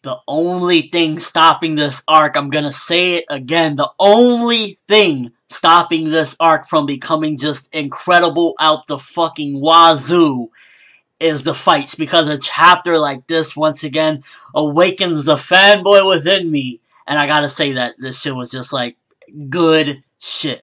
The only thing stopping this arc, I'm gonna say it again, the only thing stopping this arc from becoming just incredible out the fucking wazoo is the fights, because a chapter like this, once again, awakens the fanboy within me, and I gotta say that this shit was just like, good shit.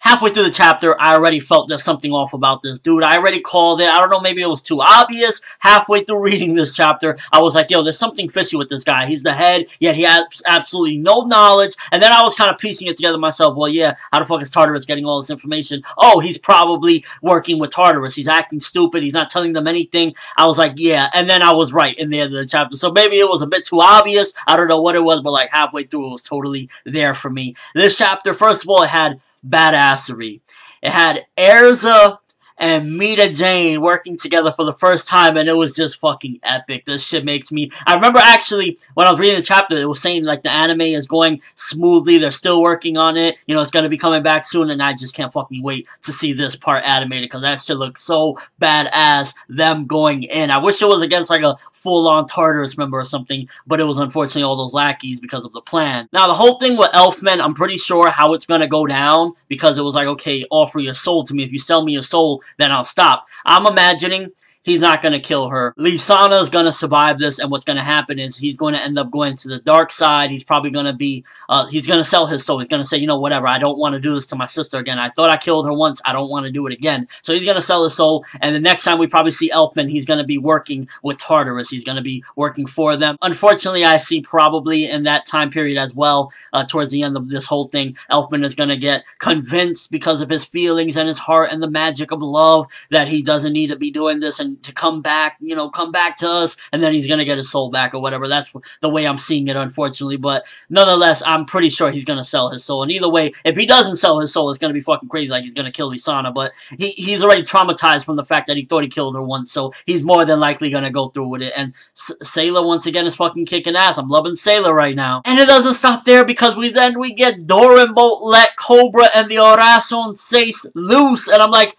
Halfway through the chapter, I already felt there's something off about this dude. I already called it. I don't know, maybe it was too obvious. Halfway through reading this chapter, I was like, yo, there's something fishy with this guy. He's the head, yet he has absolutely no knowledge. And then I was kind of piecing it together myself. Well, yeah, how the fuck is Tartarus getting all this information? Oh, he's probably working with Tartarus. He's acting stupid. He's not telling them anything. I was like, yeah. And then I was right in the end of the chapter. So maybe it was a bit too obvious. I don't know what it was, but like halfway through, it was totally there for me. This chapter, first of all, it had badassery. It had Erza and Mira Jane working together for the first time, and it was just fucking epic. This shit makes me... I remember actually, when I was reading the chapter, it was saying, like, the anime is going smoothly, they're still working on it, you know, it's gonna be coming back soon, and I just can't fucking wait to see this part animated, because that shit looks so badass, them going in. I wish it was against, like, a full-on Tartarus member or something, but it was unfortunately all those lackeys because of the plan. Now, the whole thing with Elfman, I'm pretty sure how it's gonna go down, because it was like, okay, offer your soul to me. If you sell me your soul, then I'll stop. I'm imagining he's not going to kill her. Lisana is going to survive this, and what's going to happen is he's going to end up going to the dark side. He's probably going to be, he's going to sell his soul. He's going to say, you know, whatever, I don't want to do this to my sister again. I thought I killed her once. I don't want to do it again. So he's going to sell his soul, and the next time we probably see Elfman, he's going to be working with Tartarus. He's going to be working for them. Unfortunately, I see probably in that time period as well, towards the end of this whole thing, Elfman is going to get convinced because of his feelings and his heart and the magic of love that he doesn't need to be doing this and to come back, you know, come back to us, and then he's gonna get his soul back or whatever. That's the way I'm seeing it, unfortunately, but nonetheless, I'm pretty sure he's gonna sell his soul, and either way, if he doesn't sell his soul, it's gonna be fucking crazy, like he's gonna kill Lisana, but he's already traumatized from the fact that he thought he killed her once, so he's more than likely gonna go through with it, and Sailor, once again, is fucking kicking ass. I'm loving Sailor right now. And it doesn't stop there, because we get Dorenbolt let Cobra and the Oracion Seis loose, and I'm like,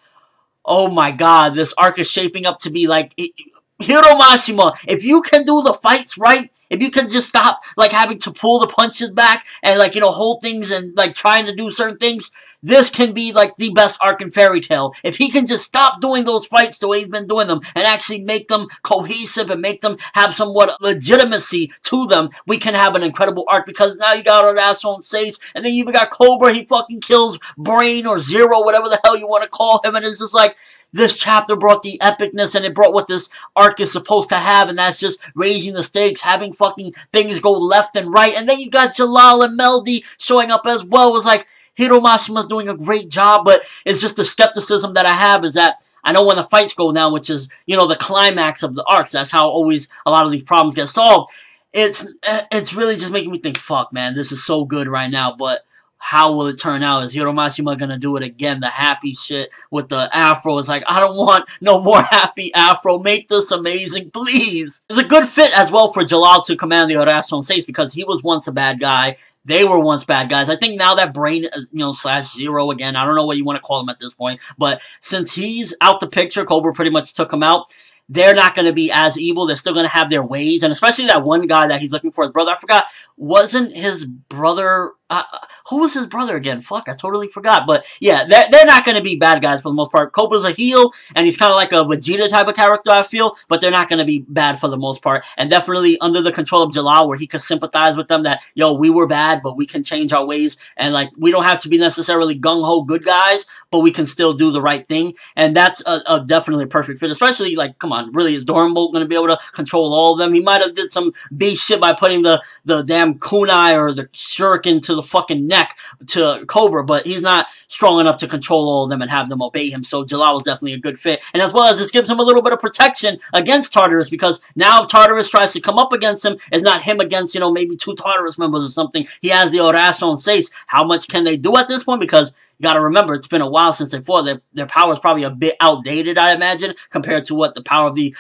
oh my god, this arc is shaping up to be like Hiromashima. If you can do the fights right, if you can just stop, like, having to pull the punches back and, like, you know, hold things and, like, trying to do certain things, this can be, like, the best arc in Fairy Tail. If he can just stop doing those fights the way he's been doing them and actually make them cohesive and make them have somewhat legitimacy to them, we can have an incredible arc, because now you got Oracion Seis, and then you even got Cobra. He fucking kills Brain or Zero, whatever the hell you want to call him, and it's just like, this chapter brought the epicness, and it brought what this arc is supposed to have, and that's just raising the stakes, having fucking things go left and right, and then you got Jalal and Meldy showing up as well. It was like, Hiromashima's doing a great job, but it's just the skepticism that I have is that I know when the fights go down, which is, you know, the climax of the arcs, that's how always a lot of these problems get solved. It's really just making me think, fuck, man, this is so good right now, but how will it turn out? Is Hiromashima gonna do it again? The happy shit with the afro. It's like, I don't want no more happy afro. Make this amazing, please. It's a good fit as well for Jalal to command the Oracion Seis, because he was once a bad guy. They were once bad guys. I think now that Brain, you know, / Zero again, I don't know what you want to call him at this point, but since he's out the picture, Cobra pretty much took him out. They're not going to be as evil. They're still going to have their ways. And especially that one guy that he's looking for, his brother. I forgot. Wasn't his brother... who was his brother again? Fuck, I totally forgot. But yeah, they're not going to be bad guys for the most part. Cobra's a heel, and he's kind of like a Vegeta type of character, I feel. But they're not going to be bad for the most part. And definitely under the control of Jalal, where he could sympathize with them that, yo, we were bad, but we can change our ways. And, like, we don't have to be necessarily gung-ho good guys, but we can still do the right thing. And that's a definitely a perfect fit. Especially, like, come on, really, is Dorenbolt going to be able to control all of them? He might have did some beast shit by putting the damn kunai or the shuriken to the fucking neck to Cobra, but he's not strong enough to control all of them and have them obey him. So Jalal is definitely a good fit. And as well as this gives him a little bit of protection against Tartarus, because now if Tartarus tries to come up against him, it's not him against, you know, maybe 2 Tartarus members or something. He has the Oracion Seis. How much can they do at this point? Because you gotta remember, it's been a while since they fought. Their power is probably a bit outdated, I imagine, compared to what the power of the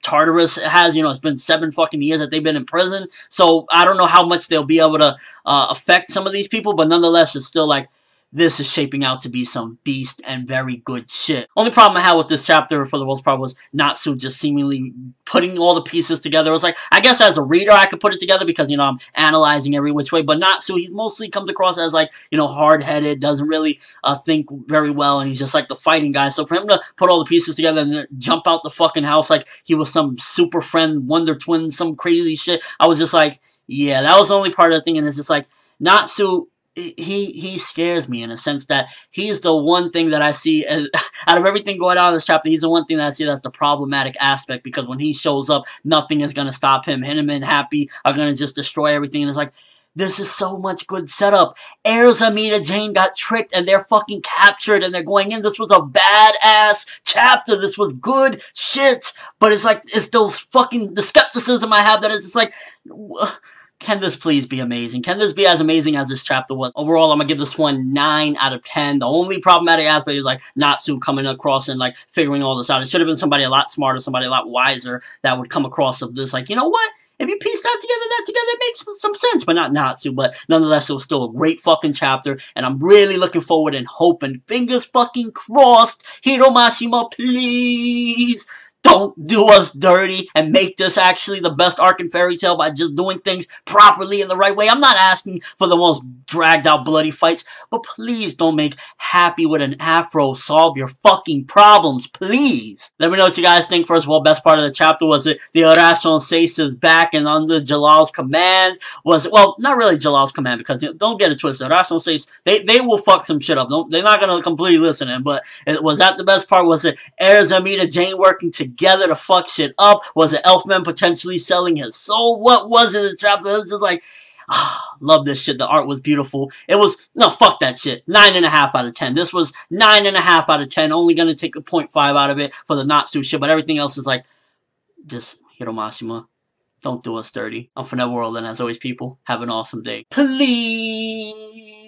Tartarus has. You know, it's been 7 fucking years that they've been in prison. So I don't know how much they'll be able to affect some of these people, but nonetheless, it's still like, this is shaping out to be some beast and very good shit. Only problem I had with this chapter, for the most part, was Natsu just seemingly putting all the pieces together. It was like, I guess as a reader, I could put it together because, you know, I'm analyzing every which way, but Natsu, he mostly comes across as, like, you know, hard-headed, doesn't really think very well, and he's just, like, the fighting guy. So for him to put all the pieces together and then jump out the fucking house like he was some super friend, Wonder Twin, some crazy shit, I was just like, yeah, that was the only part of the thing, and it's just like, Natsu, he scares me in a sense that he's the one thing that I see, as, out of everything going on in this chapter, he's the one thing that I see that's the problematic aspect, because when he shows up, nothing is going to stop him. Him and Happy are going to just destroy everything, and it's like, this is so much good setup. Erza Mirajane got tricked, and they're fucking captured, and they're going in. This was a badass chapter. This was good shit, but it's like, it's those fucking, the skepticism I have that it's just like, can this please be amazing? Can this be as amazing as this chapter was? Overall, I'm gonna give this one 9 out of 10. The only problematic aspect is like Natsu coming across and like figuring all this out. It should have been somebody a lot smarter, somebody a lot wiser that would come across of this. Like, you know what? If you piece that together, it makes some sense, but not Natsu. But nonetheless, it was still a great fucking chapter, and I'm really looking forward and hoping, fingers fucking crossed, Hiromashima, please don't do us dirty and make this actually the best arc in Fairy Tail by just doing things properly in the right way. I'm not asking for the most dragged out bloody fights, but please don't make Happy with an afro solve your fucking problems, please. Let me know what you guys think. First of all, best part of the chapter, was it the Oracion Seis is back and under Jalal's command? Was it, well, not really Jalal's command, because you know, don't get it twisted. Oracion Seis, they will fuck some shit up. They're not gonna completely listen in, but was that the best part? Was it Erza Mirajane working together to fuck shit up? Was it Elfman potentially selling his soul? What was it in the chapter? It was just like, love this shit. The art was beautiful. It was, no, fuck that shit. 9.5 out of 10. This was 9.5 out of 10. Only gonna take a 0.5 out of it for the Natsu shit, but everything else is like, just Hiromashima, don't do us dirty. I'm ForneverWorld, and as always, people, have an awesome day. Please.